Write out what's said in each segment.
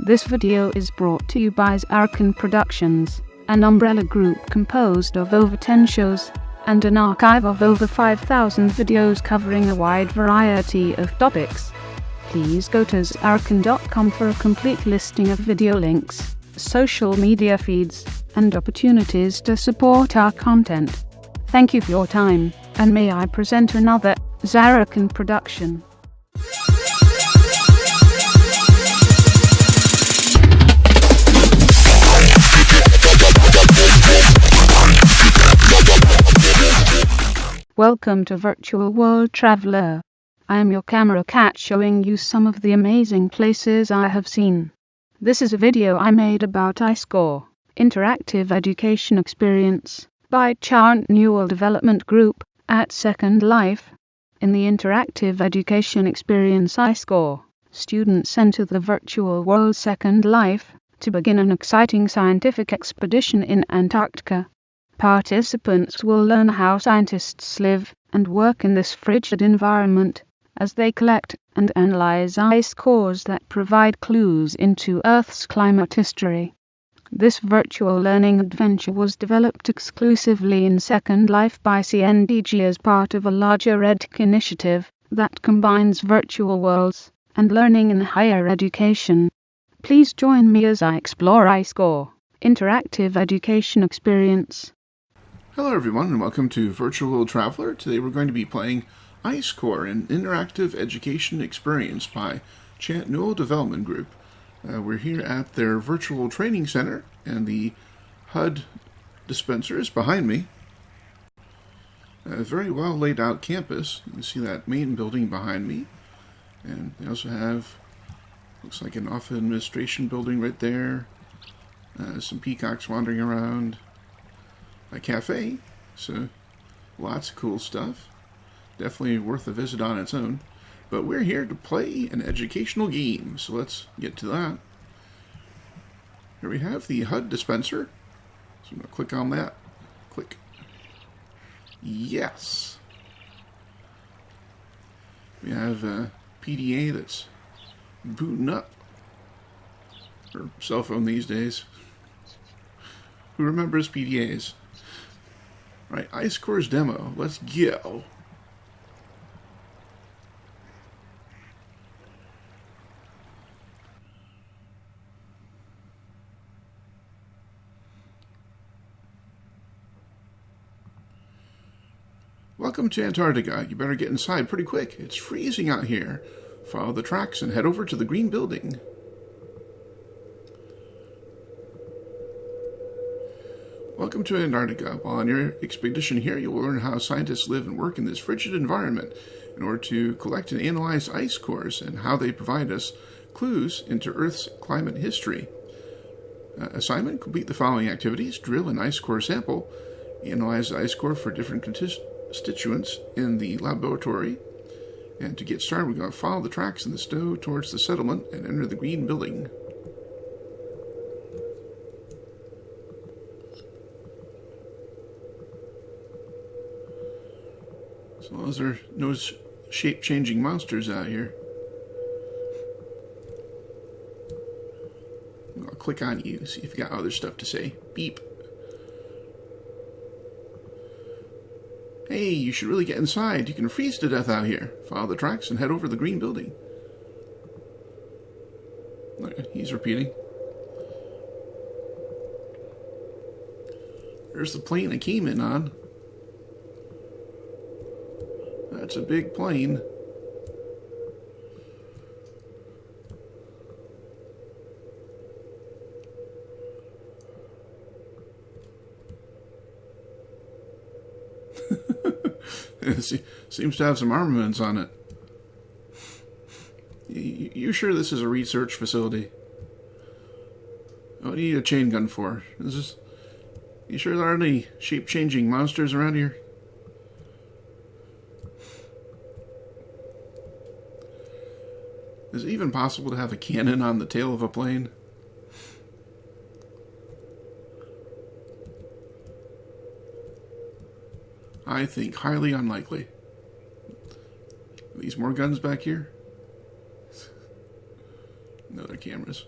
This video is brought to you by Zarrakan Productions, an umbrella group composed of over 10 shows and an archive of over 5,000 videos covering a wide variety of topics. Please go to zarrakan.com for a complete listing of video links, social media feeds, and opportunities to support our content. Thank you for your time, and may I present another Zarrakan production. Welcome to Virtual World Traveler. I am your camera cat showing you some of the amazing places I have seen. This is a video I made about iScore, Interactive Education Experience, by Chant Newall Development Group, at Second Life. In the Interactive Education Experience iScore, students enter the virtual world Second Life to begin an exciting scientific expedition in Antarctica. Participants will learn how scientists live and work in this frigid environment as they collect and analyze ice cores that provide clues into Earth's climate history. This virtual learning adventure was developed exclusively in Second Life by CNDG as part of a larger EdTech initiative that combines virtual worlds and learning in higher education. Please join me as I explore iScore, Interactive Education Experience. Hello everyone and welcome to Virtual World Traveler. Today we're going to be playing iScore, an interactive education experience by Chant Newall Development Group. We're here at their virtual training center and the HUD dispenser is behind me. A very well laid out campus. You can see that main building behind me. And they also have, looks like an office administration building right there. Some peacocks wandering around. A cafe, so lots of cool stuff. Definitely worth a visit on its own. But we're here to play an educational game, so let's get to that. Here we have the HUD dispenser. So I'm going to click on that. Click. Yes. We have a PDA that's booting up. Or cell phone these days. Who remembers PDAs? Right, iScore's demo. Let's go. Welcome to Antarctica. You better get inside pretty quick. It's freezing out here. Follow the tracks and head over to the green building. Welcome to Antarctica. While on your expedition here, you will learn how scientists live and work in this frigid environment in order to collect and analyze ice cores and how they provide us clues into Earth's climate history. Assignment: complete the following activities. Drill an ice core sample. Analyze the ice core for different constituents in the laboratory. And to get started, we're going to follow the tracks in the snow towards the settlement and enter the green building. As long as there are no shape-changing monsters out here. I'll click on you, see if you got other stuff to say. Beep. Hey, you should really get inside. You can freeze to death out here. Follow the tracks and head over to the green building. He's repeating. There's the plane I came in on. That's a big plane. It seems to have some armaments on it. You sure this is a research facility? What do you need a chain gun for? You sure there aren't any shape-changing monsters around here? Is it even possible to have a cannon on the tail of a plane? I think highly unlikely. Are these more guns back here? No, they're cameras.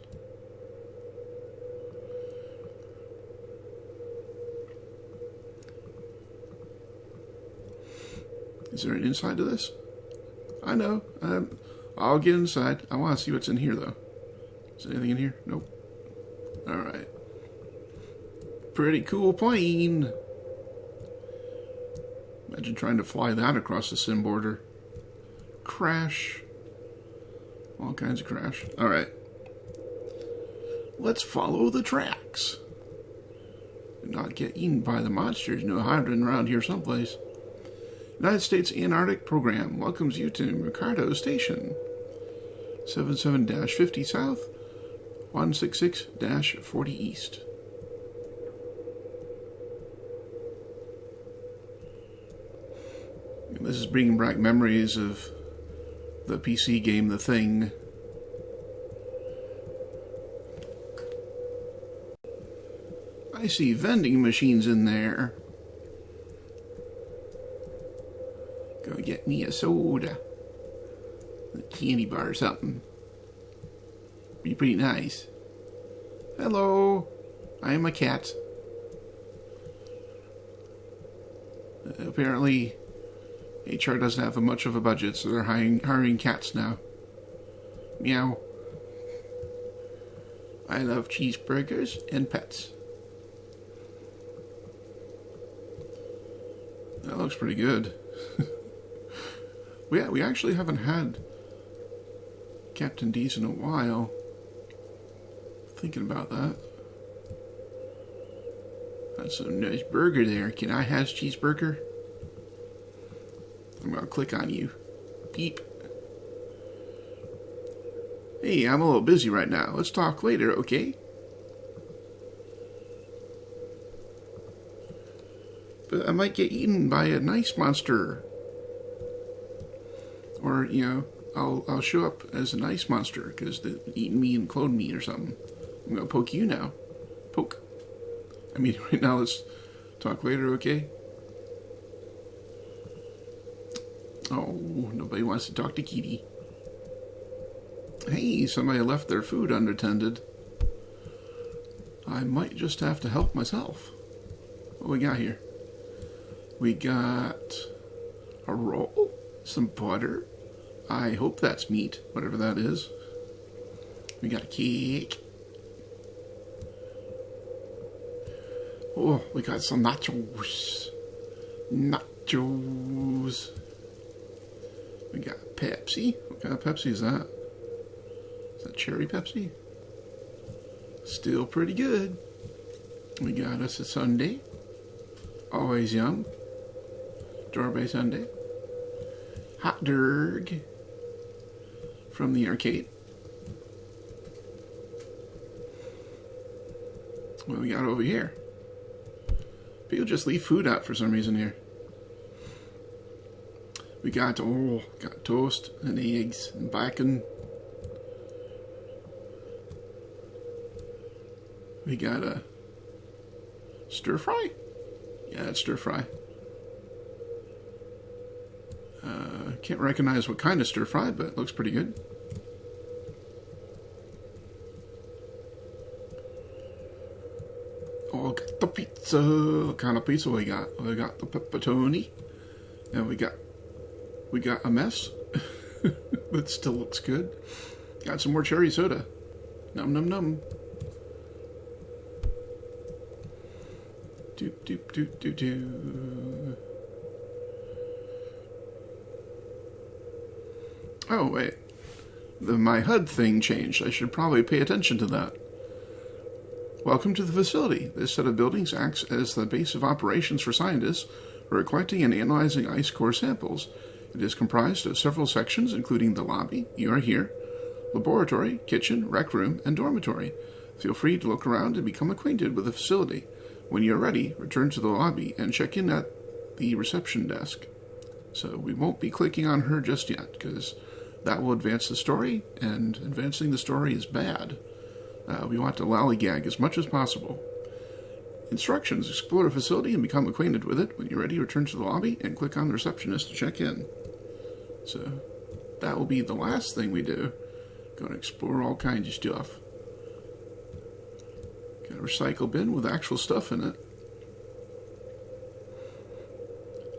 Is there an inside to this? I know. I'll get inside. I want to see what's in here, though. Is there anything in here? Nope. Alright. Pretty cool plane. Imagine trying to fly that across the sim border. Crash. All kinds of crash. Alright. Let's follow the tracks. And not get eaten by the monsters. No hiding around here someplace. United States Antarctic Program welcomes you to Ricardo Station. 77-50 South, 166-40 East. And this is bringing back memories of the PC game The Thing. I see vending machines in there. Go get me a soda. A candy bar or something. Be pretty nice. Hello. I am a cat. Apparently, HR doesn't have much of a budget, so they're hiring cats now. Meow. I love cheeseburgers and pets. That looks pretty good. We actually haven't had Captain D's in a while. Thinking about that. That's a nice burger there. Can I have cheeseburger? I'm gonna click on you. Beep. Hey, I'm a little busy right now. Let's talk later, okay? But I might get eaten by a nice monster. Or, you know, I'll show up as an ice monster because they're eating me and clone me or something. I'm going to poke you now. Poke. I mean, right now, let's talk later, okay? Oh, nobody wants to talk to Kitty. Hey, somebody left their food unattended. I might just have to help myself. What we got here? We got a roll, some butter. I hope that's meat, whatever that is. We got a cake. Oh, we got some nachos. Nachos. We got Pepsi. What kind of Pepsi is that? Is that cherry Pepsi? Still pretty good. We got us a sundae. Always yum. Strawberry sundae. Hot dog from the arcade. What we got over here? People just leave food out for some reason here. We got toast and eggs and bacon. We got a stir fry. Yeah, it's stir fry. Can't recognize what kind of stir fry, but it looks pretty good. Oh, got the pizza. What kind of pizza we got? We got the pepperoni, and we got a mess, but still looks good. Got some more cherry soda. Num num num. Doop doop doop doop doop. Oh, wait. My HUD thing changed. I should probably pay attention to that. Welcome to the facility. This set of buildings acts as the base of operations for scientists who are collecting and analyzing ice core samples. It is comprised of several sections, including the lobby, you are here, laboratory, kitchen, rec room, and dormitory. Feel free to look around and become acquainted with the facility. When you're ready, return to the lobby and check in at the reception desk. So we won't be clicking on her just yet, because that will advance the story, and advancing the story is bad. We want to lollygag as much as possible. Instructions: explore the facility and become acquainted with it. When you're ready, return to the lobby and click on the receptionist to check in. So that will be the last thing we do. Going to explore all kinds of stuff. Got a recycle bin with actual stuff in it.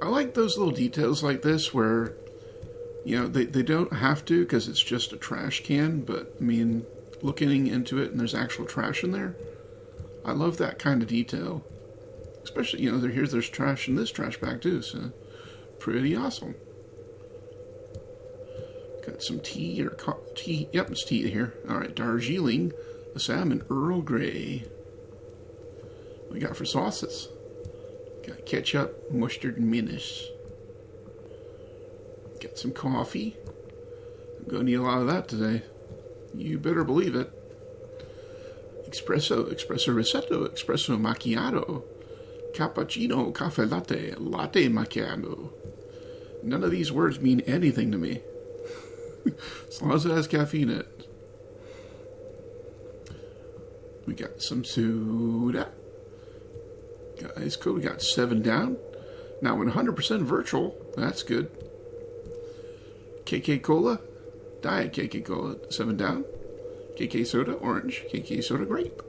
I like those little details like this where, you know, they don't have to because it's just a trash can, but, I mean, looking into it and there's actual trash in there, I love that kind of detail. Especially, you know, there's trash in this trash bag too, so pretty awesome. Got some tea or tea. Yep, it's tea here. All right, Darjeeling, Assam, and Earl Grey. What we got for sauces? Got ketchup, mustard, and mayonnaise. Got some coffee. I'm going to need a lot of that today. You better believe it. Espresso ristretto, espresso macchiato, cappuccino, cafe latte, latte macchiato. None of these words mean anything to me. As long as it has caffeine in it. We got some soda. Got ice cold. We got 7 down. Now 100% virtual. That's good. KK Cola. Diet KK Cola. 7 down. KK Soda orange. KK Soda grape.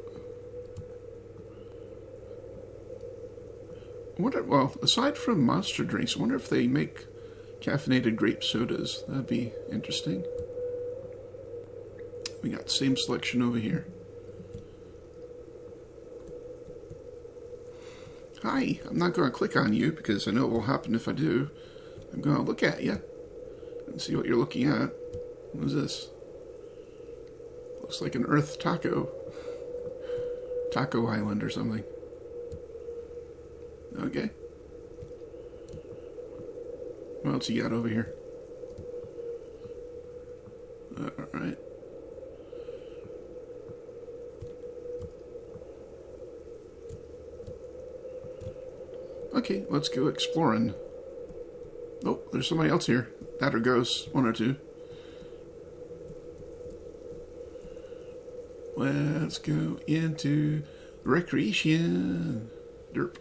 Well, aside from monster drinks, I wonder if they make caffeinated grape sodas. That'd be interesting. We got the same selection over here. Hi, I'm not going to click on you because I know what will happen if I do. I'm going to look at you and see what you're looking at. What is this? Looks like an Earth taco. Taco Island or something. Okay. What else you got over here? Alright. Okay, let's go exploring. Oh, there's somebody else here. That or ghosts, one or two. Let's go into recreation. Derp.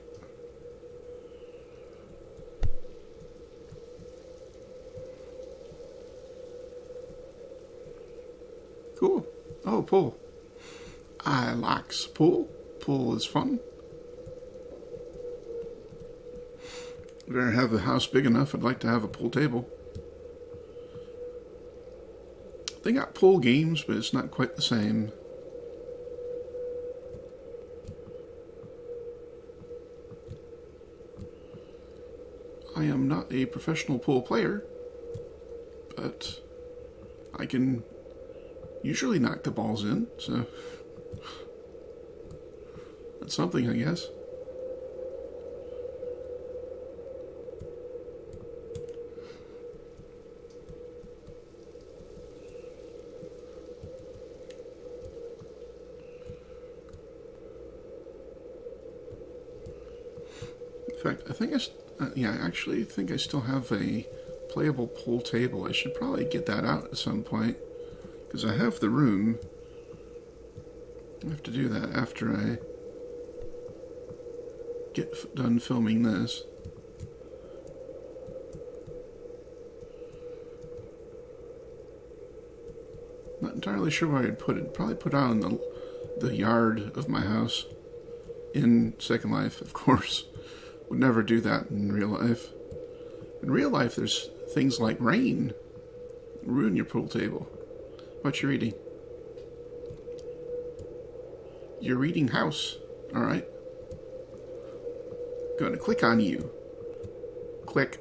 Cool. Oh, pool. I likes pool. Pool is fun. If I have a house big enough, I'd like to have a pool table. They got pool games, but it's not quite the same. I am not a professional pool player, but I can usually knock the balls in, so that's something, I guess. In fact, I think I actually think I still have a playable pool table. I should probably get that out at some point. Because I have the room. I have to do that after I get done filming this. Not entirely sure where I'd put it. Probably put it out in the yard of my house. In Second Life, of course. Would never do that in real life. In real life, there's things like rain. Ruin your pool table. What you reading? You're reading house. Alright. Going to click on you. Click.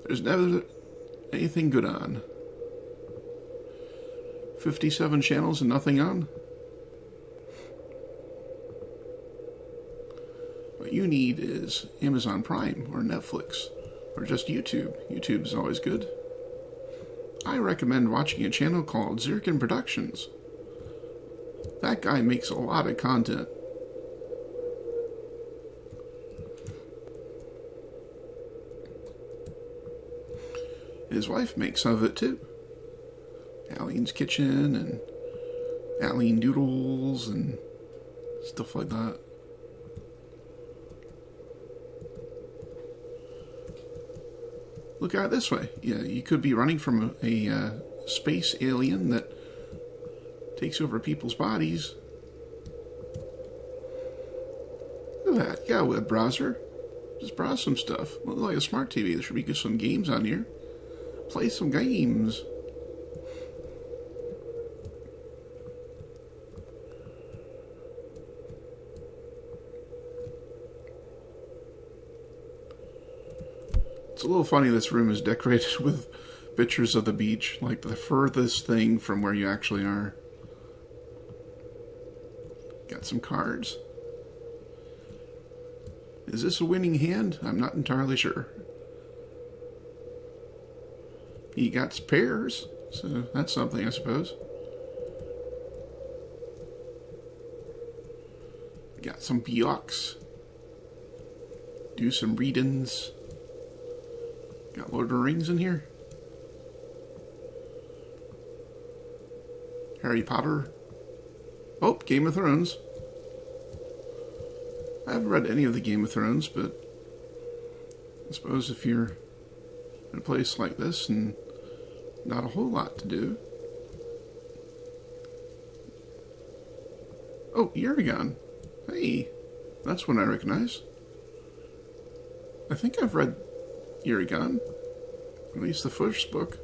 There's never anything good on. 57 channels and nothing on? What you need is Amazon Prime or Netflix or just YouTube. YouTube is always good. I recommend watching a channel called Zarrakan Productions. That guy makes a lot of content. His wife makes some of it too. Alleen's Kitchen and Alleen Doodles and stuff like that. Look at it this way. Yeah, you could be running from a space alien that takes over people's bodies. Look at that. You got a web browser. Just browse some stuff. Look like a smart TV. There should be some games on here. Play some games. It's a little funny this room is decorated with pictures of the beach, like the furthest thing from where you actually are. Got some cards. Is this a winning hand? I'm not entirely sure. He got pairs, so that's something, I suppose. Got some Bjorks. Do some readings. Got Lord of the Rings in here. Harry Potter. Oh, Game of Thrones. I haven't read any of the Game of Thrones, but I suppose if you're in a place like this and not a whole lot to do. Oh, Zarrakan. Hey, that's one I recognize. I think I've read Zarrakan, at least the first book.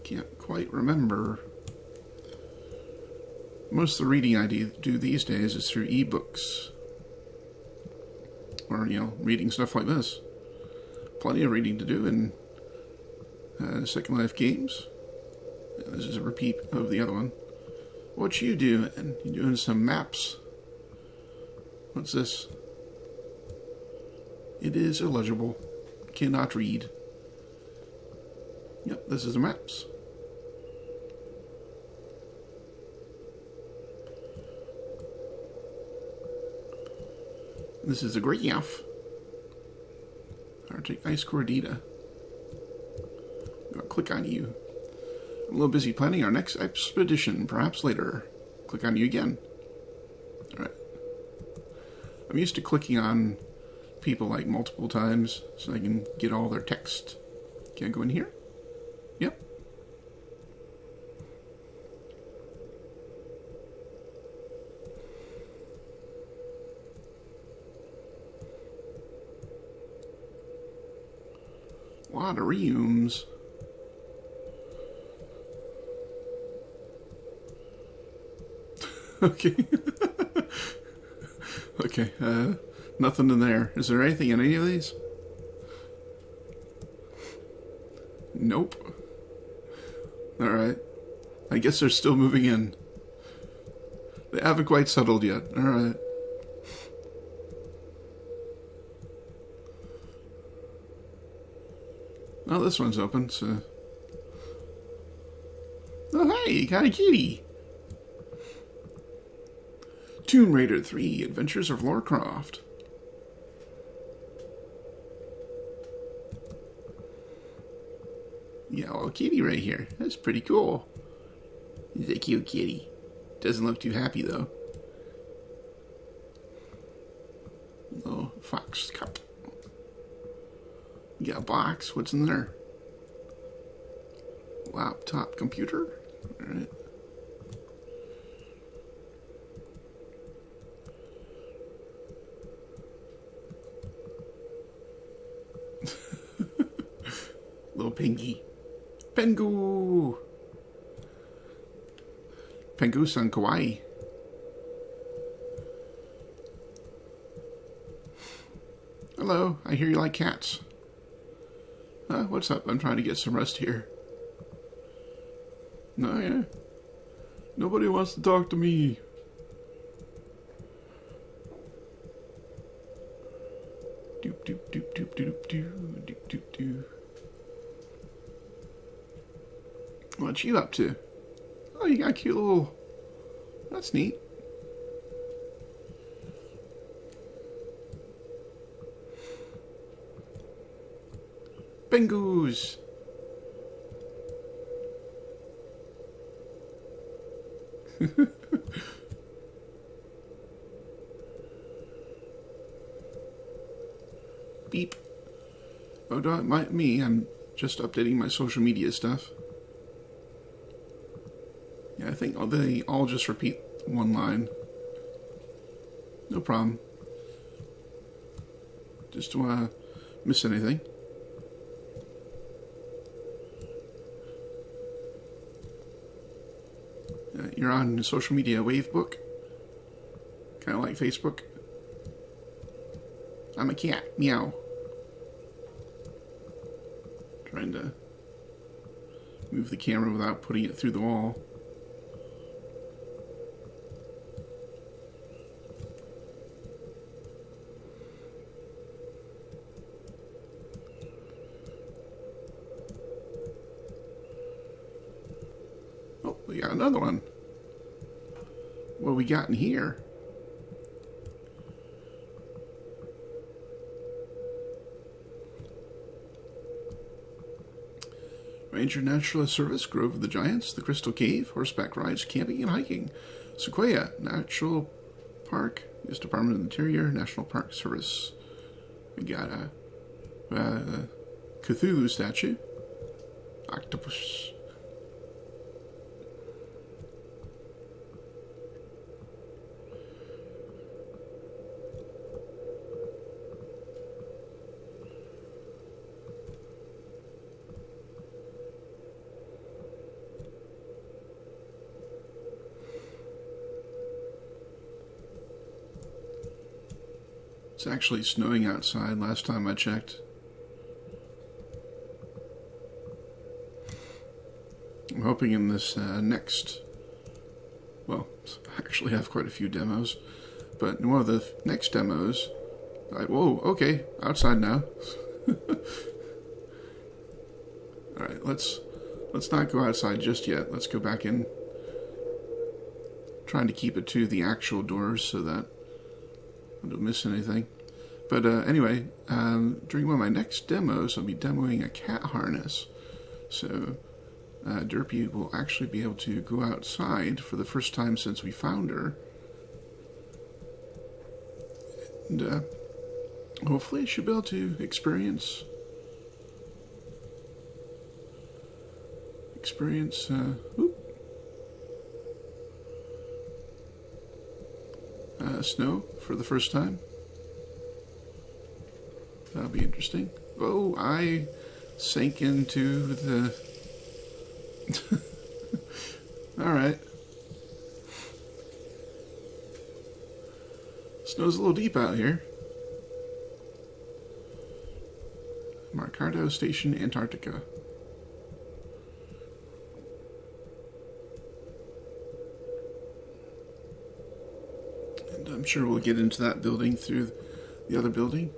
Can't quite remember. Most of the reading I do these days is through ebooks. Or, reading stuff like this. Plenty of reading to do in Second Life games. This is a repeat of the other one. What you doing? You doing some maps? What's this? It is illegible. Cannot read. Yep, this is the maps. This is a graph. Arctic Ice Core Data. I'll click on you. I'm a little busy planning our next expedition, perhaps later. Click on you again. Alright. I'm used to clicking on people like multiple times so I can get all their text. Can I go in here? Yep. Lot of rooms. Okay. Okay, nothing in there. Is there anything in any of these? Nope. Alright. I guess they're still moving in. They haven't quite settled yet. Alright. Oh, this one's open, so... Oh, hey, you got a kitty! Tomb Raider 3, Adventures of Lara Croft. Yeah, little kitty right here. That's pretty cool. He's a cute kitty. Doesn't look too happy, though. Little fox cup. You got a box. What's in there? Laptop computer? Alright. Little Pengy. Pengu! Pengu-san kawaii. Hello, I hear you like cats. What's up? I'm trying to get some rest here. No, yeah. Nobody wants to talk to me. Doop doop doop doop doop doop doop doop doop. What you up to? Oh, you got a cute little... That's neat. Pengus! Beep. Oh, don't mind me. I'm just updating my social media stuff. Yeah, I think they all just repeat one line. No problem. just to miss anything. You're on social media Wavebook, kind of like Facebook. I'm a cat, meow. Trying to move the camera without putting it through the wall. Oh, we got another one. What we got in here? Ranger Naturalist Service, Grove of the Giants, the Crystal Cave, horseback rides, camping and hiking. Sequoia Natural Park, U.S. Department of the Interior, National Park Service. We got a Cthulhu statue, octopus. It's actually snowing outside last time I checked. I'm hoping in this next, well, I actually have quite a few demos, but in one of the next demos, whoa, okay, outside now. Alright, let's not go outside just yet. Let's go back in. Trying to keep it to the actual doors so that I don't miss anything. But anyway, during one of my next demos, I'll be demoing a cat harness. So Derpy will actually be able to go outside for the first time since we found her. And hopefully she'll be able to experience snow for the first time. That'll be interesting. Oh, I sank into the... Alright. Snow's a little deep out here. Marcardo Station, Antarctica. And I'm sure we'll get into that building through the other building.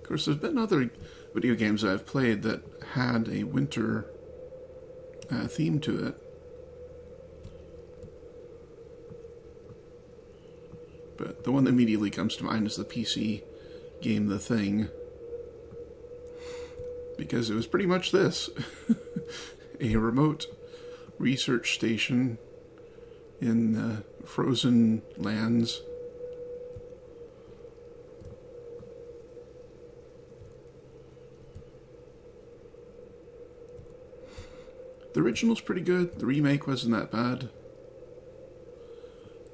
Of course, there's been other video games I've played that had a winter theme to it. But the one that immediately comes to mind is the PC game The Thing. Because it was pretty much this. A remote research station in frozen lands. The original's pretty good. The remake wasn't that bad.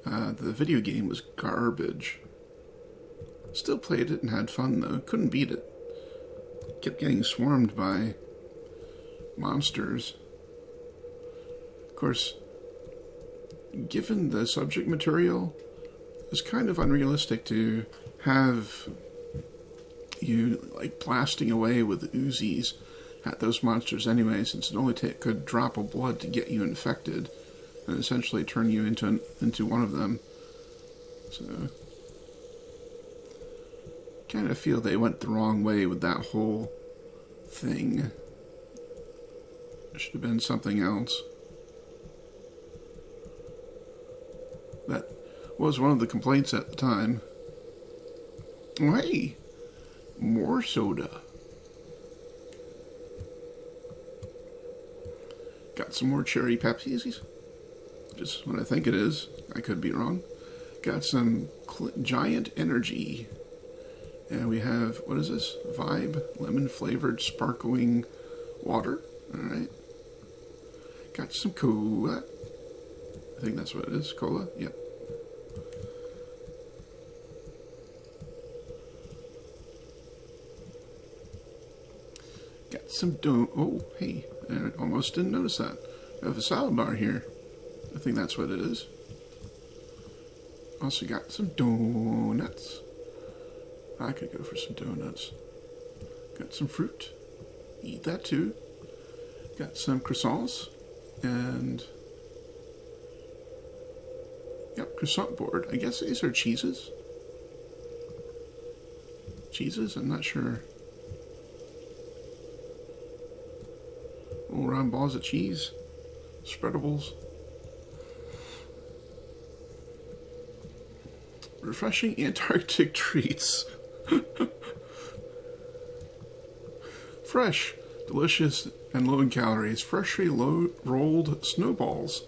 The video game was garbage. Still played it and had fun, though. Couldn't beat it. Kept getting swarmed by monsters. Of course, given the subject material, it's kind of unrealistic to have you, like, blasting away with Uzis at those monsters anyway, since it only took a drop of blood to get you infected and essentially turn you into one of them. So, kind of feel they went the wrong way with that whole thing. It should have been something else. That was one of the complaints at the time. Oh, hey! More soda. Got some more cherry Pepsis. Just what I think it is. I could be wrong. Got some Giant Energy. And we have, what is this? Vibe lemon flavored sparkling water. Alright. Got some cola. I think that's what it is. Cola? Yep. Got some dough. Oh, hey. I almost didn't notice that. I have a salad bar here. I think that's what it is. Also got some donuts. I could go for some donuts. Got some fruit. Eat that too. Got some croissants. And... yep, croissant board. I guess these are cheeses. Cheeses? I'm not sure. Little round balls of cheese. Spreadables. Refreshing Antarctic treats. Fresh, delicious, and low in calories. Freshly rolled snowballs.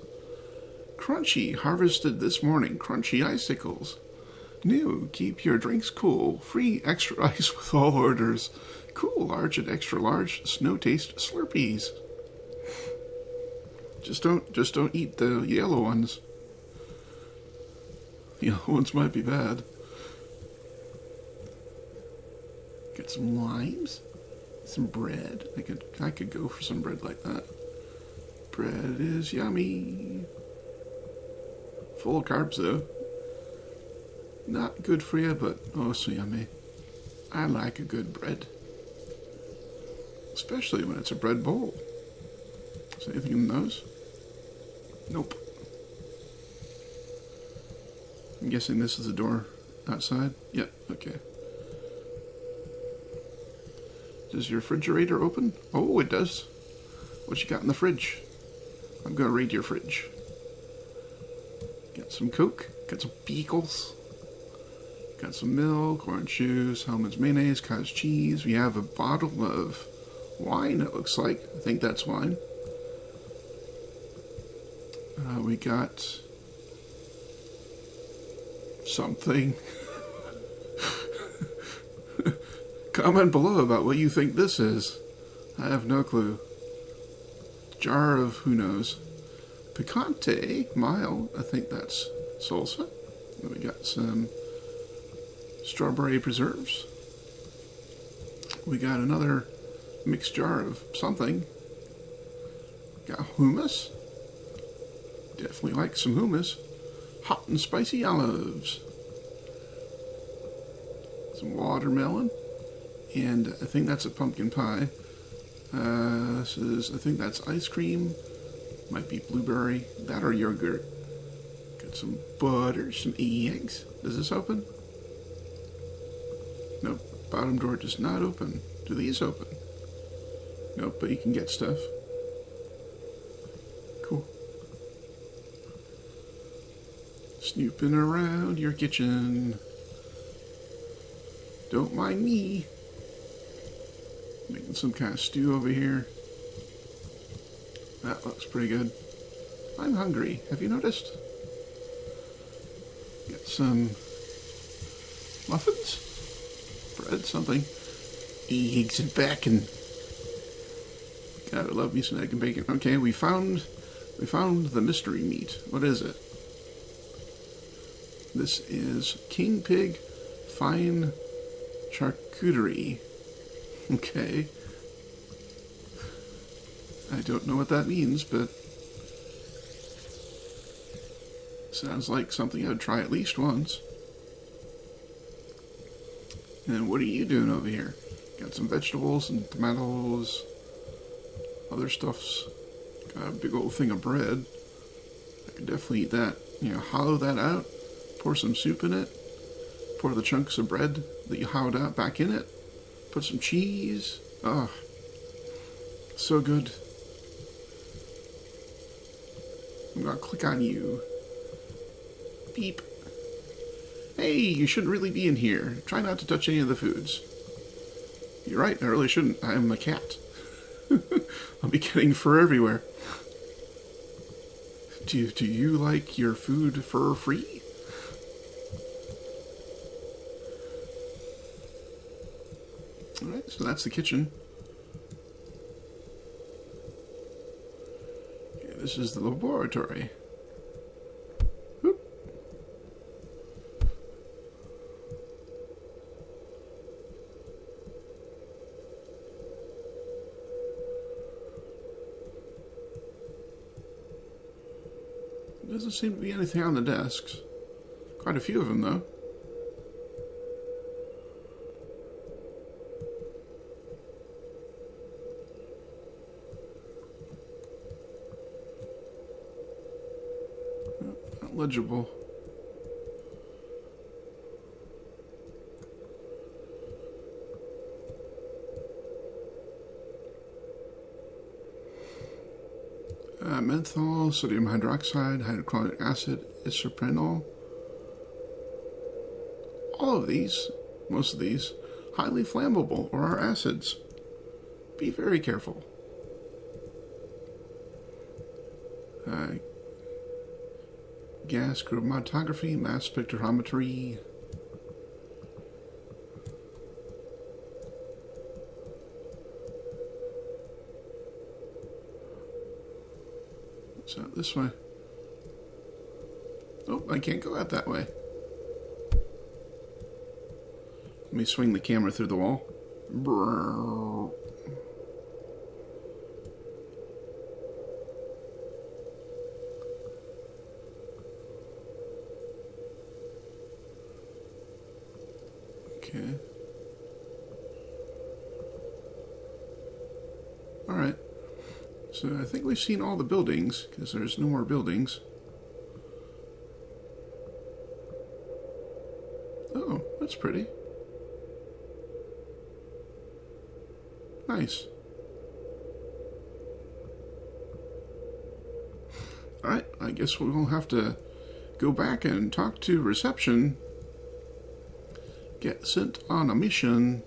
Crunchy, harvested this morning. Crunchy icicles. New, keep your drinks cool. Free extra ice with all orders. Cool, large and extra large snow taste Slurpees. Just don't eat the yellow ones. The yellow ones might be bad. Get some limes, some bread. I could go for some bread like that. Bread is yummy. Full of carbs though. Not good for you, but oh so yummy. I like a good bread. Especially when it's a bread bowl. Is there anything in those? Nope. I'm guessing this is the door outside? Yep, okay. Does your refrigerator open? Oh, it does. What you got in the fridge? I'm gonna raid your fridge. Got some Coke, got some pickles, got some milk, orange juice, Hellmann's mayonnaise, cottage cheese. We have a bottle of wine, it looks like. I think that's wine. We got something. Comment below about what you think this is. I have no clue. Jar of who knows. Picante, mild. I think that's salsa. And we got some strawberry preserves. We got another mixed jar of something. Got hummus. Definitely like some hummus. Hot and spicy olives. Some watermelon. And I think that's a pumpkin pie. I think that's ice cream. Might be blueberry. That or yogurt. Got some butter, some eggs. Does this open? Nope. Bottom drawer does not open. Do these open? Nope, but you can get stuff. Cool. Snooping around your kitchen. Don't mind me. Making some kind of stew over here. That looks pretty good. I'm hungry. Have you noticed? Get some muffins? Bread, something. Eggs and bacon. Gotta love me some egg and bacon. Okay, we found the mystery meat. What is it? This is King Pig Fine Charcuterie. Okay. I don't know what that means, but sounds like something I'd try at least once. And what are you doing over here? Got some vegetables and tomatoes, other stuffs. Got a big old thing of bread. I could definitely eat that. You know, hollow that out, pour some soup in it, pour the chunks of bread that you hollowed out back in it, put some cheese. Oh, so good. I'm gonna click on you. Beep. Hey, you shouldn't really be in here. Try not to touch any of the foods. You're right, I really shouldn't. I am a cat. I'll be getting fur everywhere. Do you like your food fur free? Alright, so that's the kitchen. Okay, this is the laboratory. Doesn't seem to be anything on the desks. Quite a few of them, though. Not legible. Menthol, sodium hydroxide, hydrochloric acid, isoprene. All of these, most of these, highly flammable or are acids. Be very careful. Gas chromatography, mass spectrometry. So this way. Oh, I can't go out that way. Let me swing the camera through the wall. Brrr. Okay. All right. So I think we've seen all the buildings, because there's no more buildings. Oh, that's pretty. Nice. Alright, I guess we'll have to go back and talk to reception. Get sent on a mission.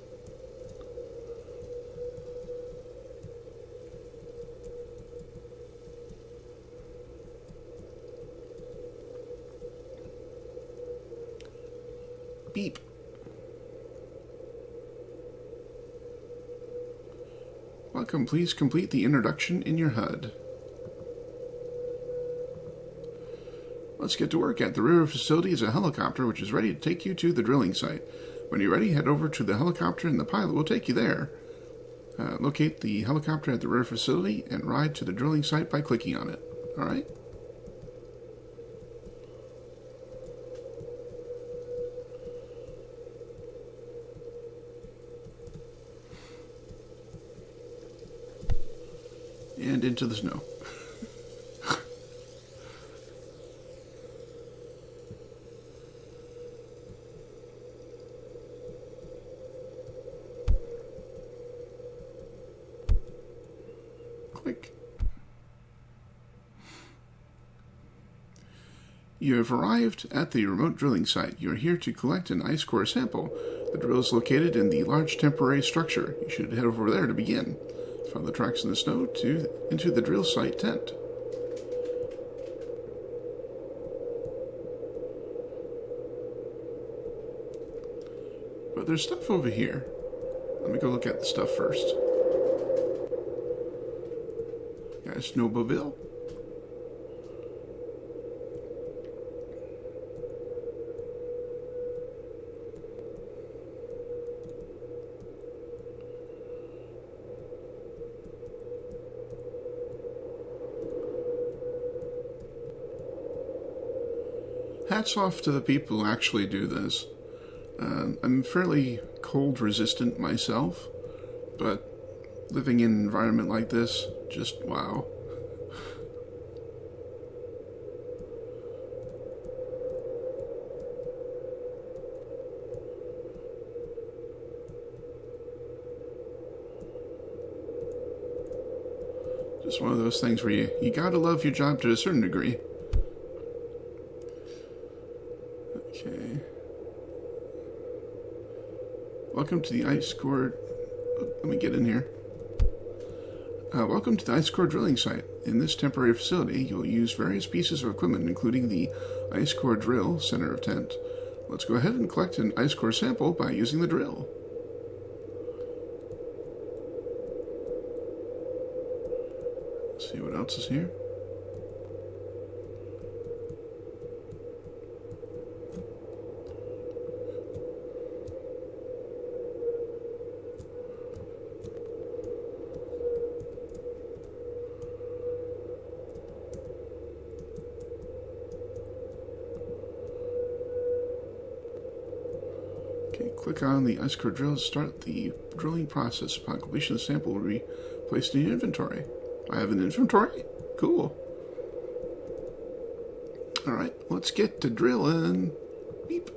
Beep. Welcome, please complete the introduction in your HUD. Let's get to work. At the river facility is a helicopter which is ready to take you to the drilling site. When you're ready, head over to the helicopter and the pilot will take you there. Locate the helicopter at the river facility and ride to the drilling site by clicking on it. Alright? And into the snow. Click. You have arrived at the remote drilling site. You are here to collect an ice core sample. The drill is located in the large temporary structure. You should head over there to begin. Follow the tracks in the snow into the drill site tent. But there's stuff over here. Let me go look at the stuff first. Got a snowmobile. Hats off to the people who actually do this. I'm fairly cold resistant myself, but living in an environment like this, just wow. Just one of those things where you gotta love your job to a certain degree. Okay. Welcome to the ice core. Let me get in here. Welcome to the ice core drilling site. In this temporary facility, you'll use various pieces of equipment, including the ice core drill, center of tent. Let's go ahead and collect an ice core sample by using the drill. Let's see what else is here. Okay, click on the ice core drill to start the drilling process. Upon completion, the sample will be placed in your inventory. I have an inventory? Cool. Alright, let's get to drilling. Beep.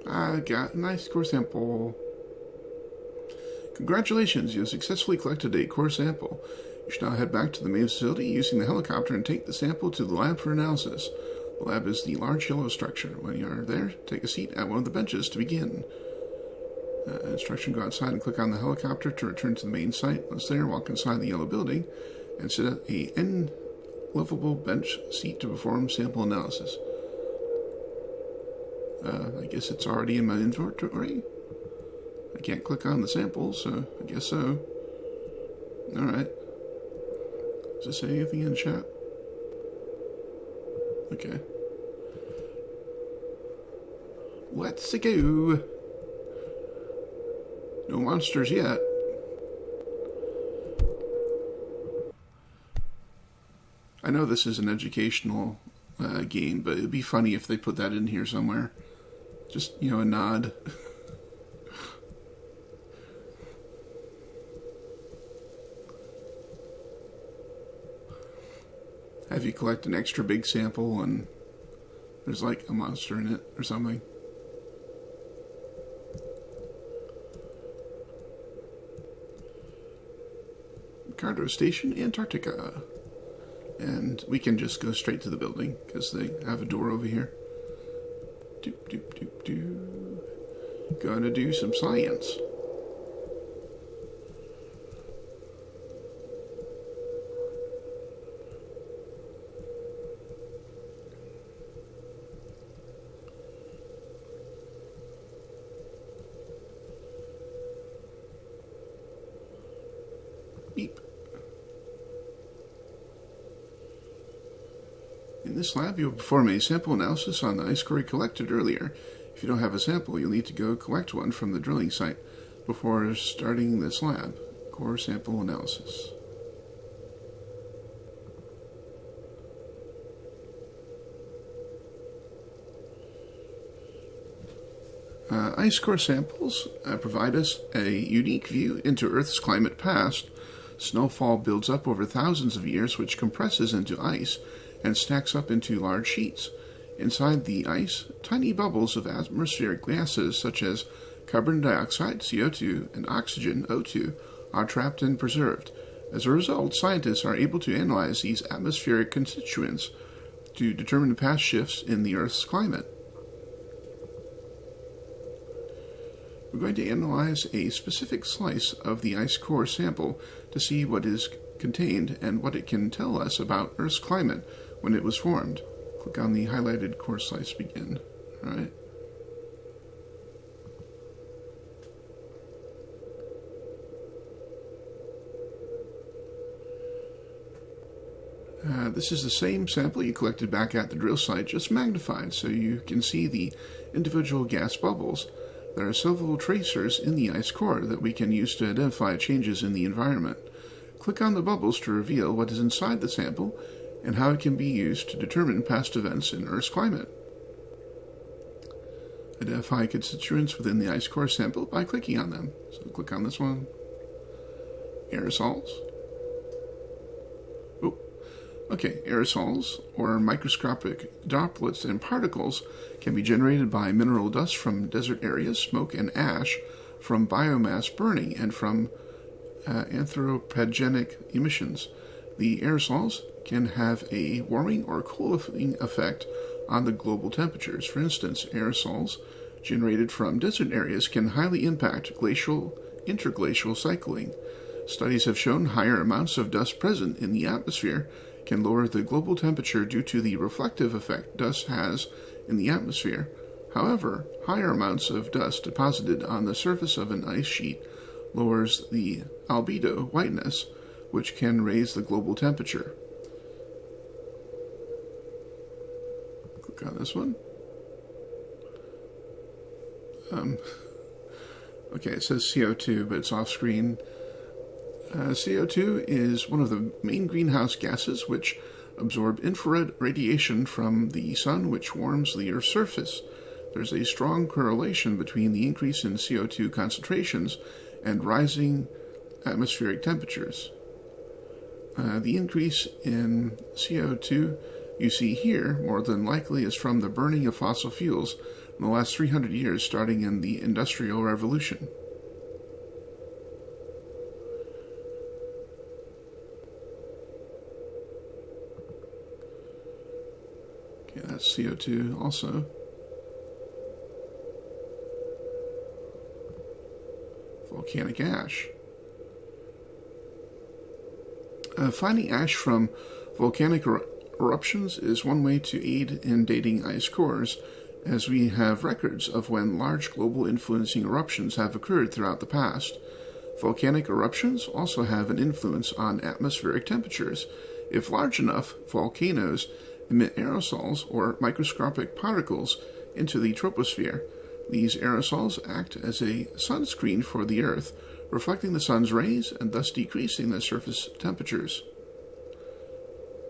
I got a nice core sample. Congratulations, you have successfully collected a core sample. You should now head back to the main facility using the helicopter and take the sample to the lab for analysis. The lab is the large yellow structure. When you are there, take a seat at one of the benches to begin. Instruction, go outside and click on the helicopter to return to the main site. Once there, walk inside the yellow building and sit at a N-levelable bench seat to perform sample analysis. I guess it's already in my inventory. I can't click on the sample, so I guess so. Alright. Does it say anything in chat? Okay. Let's go. No monsters yet. I know this is an educational game, but it'd be funny if they put that in here somewhere. Just, a nod. Have you collect an extra big sample and there's like a monster in it or something? Cargo Station, Antarctica. And we can just go straight to the building because they have a door over here. Doop, doop, doop, doop. Gonna do some science. Beep. In this lab, you'll perform a sample analysis on the ice core you collected earlier. If you don't have a sample, you'll need to go collect one from the drilling site before starting this lab. Core sample analysis. Ice core samples provide us a unique view into Earth's climate past. Snowfall builds up over thousands of years, which compresses into ice and stacks up into large sheets. Inside the ice, tiny bubbles of atmospheric gases such as carbon dioxide, CO2, and oxygen, O2, are trapped and preserved. As a result, scientists are able to analyze these atmospheric constituents to determine past shifts in the Earth's climate. We're going to analyze a specific slice of the ice core sample to see what is contained and what it can tell us about Earth's climate when it was formed. Click on the highlighted core slice, begin. Alright. This is the same sample you collected back at the drill site, just magnified so you can see the individual gas bubbles. There are several tracers in the ice core that we can use to identify changes in the environment. Click on the bubbles to reveal what is inside the sample and how it can be used to determine past events in Earth's climate. Identify constituents within the ice core sample by clicking on them. So click on this one. Aerosols. Okay, aerosols, or microscopic droplets and particles, can be generated by mineral dust from desert areas, smoke and ash from biomass burning, and from anthropogenic emissions. The aerosols can have a warming or cooling effect on the global temperatures. For instance, aerosols generated from desert areas can highly impact interglacial cycling. Studies have shown higher amounts of dust present in the atmosphere can lower the global temperature due to the reflective effect dust has in the atmosphere. However, higher amounts of dust deposited on the surface of an ice sheet lowers the albedo whiteness, which can raise the global temperature. Click on this one. Okay, it says CO2, but it's off screen. CO2 is one of the main greenhouse gases which absorb infrared radiation from the sun, which warms the Earth's surface. There's a strong correlation between the increase in CO2 concentrations and rising atmospheric temperatures. The increase in CO2 you see here more than likely is from the burning of fossil fuels in the last 300 years, starting in the Industrial Revolution. Okay, that's CO2 also. Volcanic ash. Finding ash from volcanic eruptions is one way to aid in dating ice cores, as we have records of when large global influencing eruptions have occurred throughout the past. Volcanic eruptions also have an influence on atmospheric temperatures. If large enough, volcanoes emit aerosols or microscopic particles into the troposphere. These aerosols act as a sunscreen for the Earth, reflecting the sun's rays and thus decreasing the surface temperatures.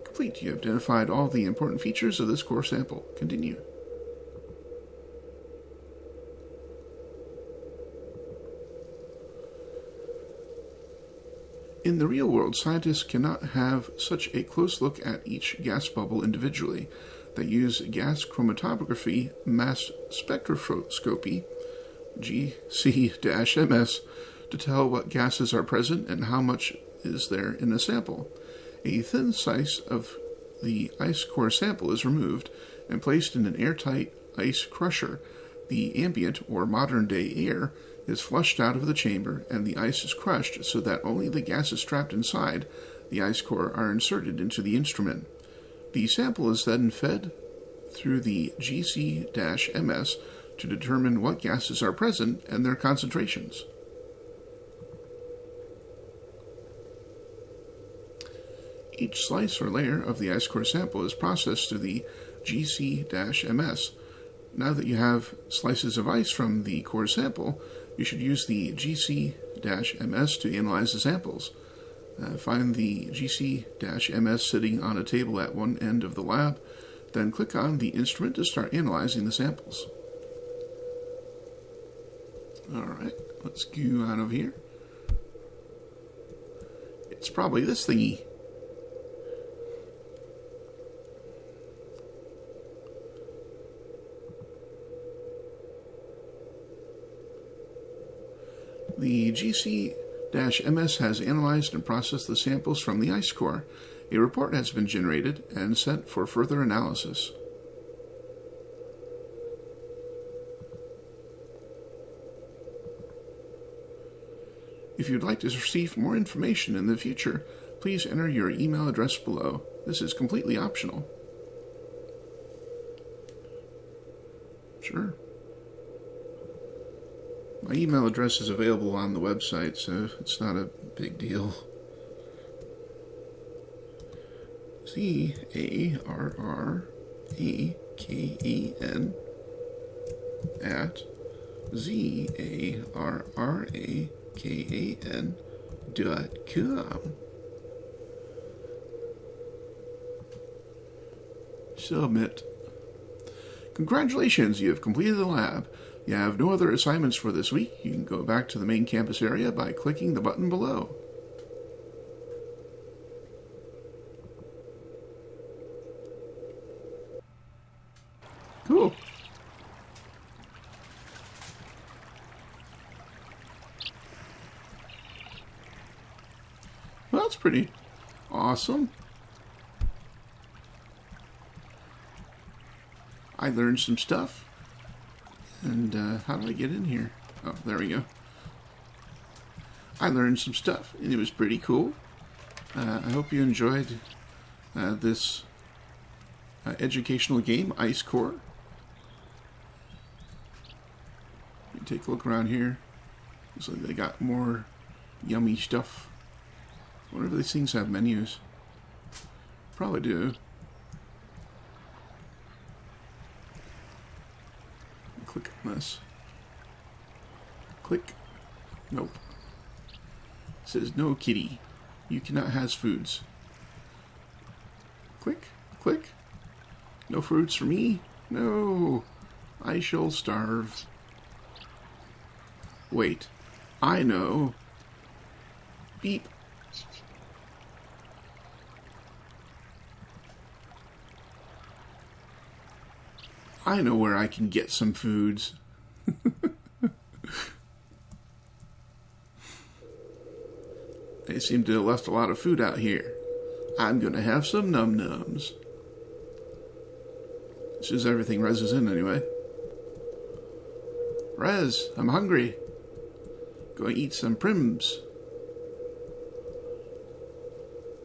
Complete. You have identified all the important features of this core sample. Continue. In the real world, scientists cannot have such a close look at each gas bubble individually. They use gas chromatography mass spectroscopy, GC-MS, to tell what gases are present and how much is there in a sample. A thin slice of the ice core sample is removed and placed in an airtight ice crusher. The ambient or modern-day air is flushed out of the chamber and the ice is crushed so that only the gases trapped inside the ice core are inserted into the instrument. The sample is then fed through the GC-MS to determine what gases are present and their concentrations. Each slice or layer of the ice core sample is processed through the GC-MS. Now that you have slices of ice from the core sample, you should use the GC-MS to analyze the samples. Find the GC-MS sitting on a table at one end of the lab, then click on the instrument to start analyzing the samples. Alright, let's go out of here. It's probably this thingy. The GC-MS has analyzed and processed the samples from the ice core. A report has been generated and sent for further analysis. If you'd like to receive more information in the future, please enter your email address below. This is completely optional. Sure. My email address is available on the website, so it's not a big deal. ZARRAKAN at ZARRAKAN.com. Submit. Congratulations, you have completed the lab. You have no other assignments for this week. You can go back to the main campus area by clicking the button below. Cool. Well, that's pretty awesome. I learned some stuff. And how do I get in here? Oh, there we go. I learned some stuff, and it was pretty cool. I hope you enjoyed this educational game, Ice Core. You take a look around here. Looks like they got more yummy stuff. I wonder if these things have menus. Probably do. Click on this. Click. Nope. It says, no kitty. You cannot have foods. Click, click. No fruits for me? No. I shall starve. Wait. I know. Beep. I know where I can get some foods. They seem to have left a lot of food out here. I'm gonna have some num-nums. This is everything Rez is in anyway. Rez, I'm hungry. Go eat some prims.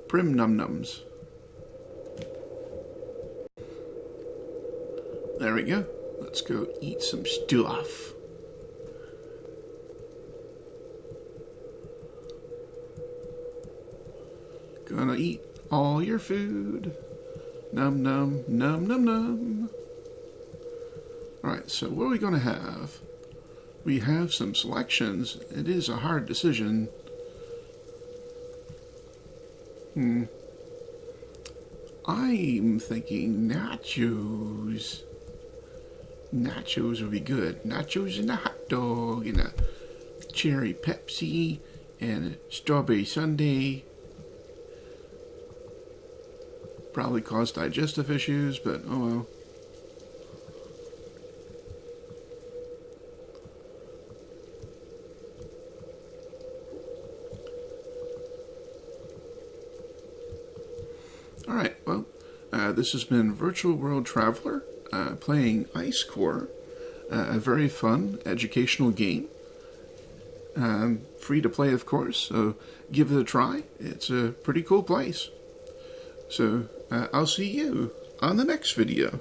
Prim num-nums. There we go. Let's go eat some stuff. Gonna eat all your food. Num num num num num. Alright, so what are we gonna have? We have some selections. It is a hard decision. I'm thinking nachos. Nachos would be good. Nachos and a hot dog and a cherry Pepsi and a strawberry sundae. Probably cause digestive issues, but oh well. Alright, well, this has been Virtual World Traveler playing Ice Core, a very fun educational game. Free to play, of course, so give it a try. It's a pretty cool place. So, I'll see you on the next video.